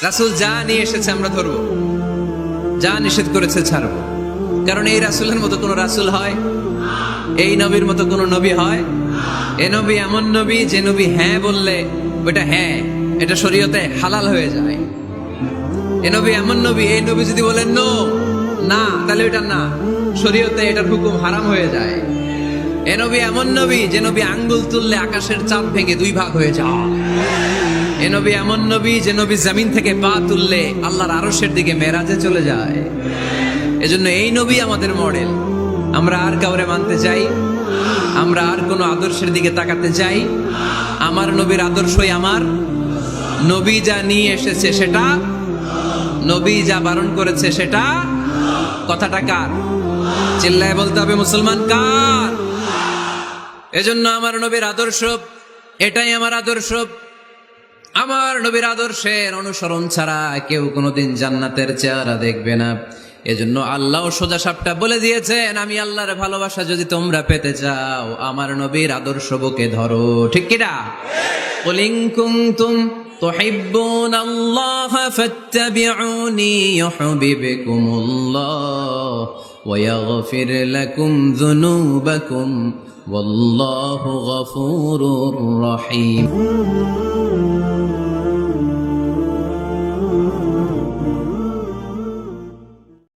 রাসূল যা নিয়ে এসেছে আমরা ধরবো, যা নিষেধ করেছে ছাড়বো। কারণ এই রাসূলের মতো কোন রাসূল হয়? এই নবীর মতো কোন নবী হয়? এ নবী এমন নবী যে নবী হ্যাঁ বললে ওটা হ্যাঁ, এটা শরীয়তে হালাল হয়ে যায়। এ নবী এমন নবী, এই নবী যদি বলেন নো, না, তাহলে ওটা না, শরীয়তে এটার হুকুম হারাম হয়ে যায়। এ নবী এমন নবী যে নবী আঙ্গুল তুললে আকাশের চাঁদ ভেঙে দুই ভাগ হয়ে যায়। এ নবী এমন নবী যে নবী জমিন থেকে পা তুললে আল্লাহর আরশের দিকে মেরাজে চলে যায়। এজন্য এই নবী আমাদের মডেল। আমরা আর কাউরে মানতে চাই? আমরা আর কোন আদর্শের দিকে তাকাতে চাই? আমার নবীর আদর্শই আমার। নবী যা নিয়ে এসেছে সেটা, নবী যা বারণ করেছে সেটা। কথাটা কার? চিল্লায় বলতে হবে মুসলমান কার? এজন্য আমার নবীর আদর্শ, এটাই আমার আদর্শ। আমার নবীর আদর্শের অনুসরণ ছাড়া কেউ কোনোদিন জান্নাতের চেহারা দেখবে না। এজন্য আল্লাহ সোজা সাপটা বলে দিয়েছেন, আমি আল্লাহর ভালোবাসা যদি তোমরা পেতে চাও আমার নবীর আদর্শ বুকে ধরো। ঠিক কিনা? কুল ইন কুনতুম তুহিব্বুনাল্লাহ ফাত্তাবিউনি ইউহিব্বুকুমুল্লাহ ওয়া ইয়াগফির লাকুম যুনুবাকুম ওয়াল্লাহু গফুরুর রহিম।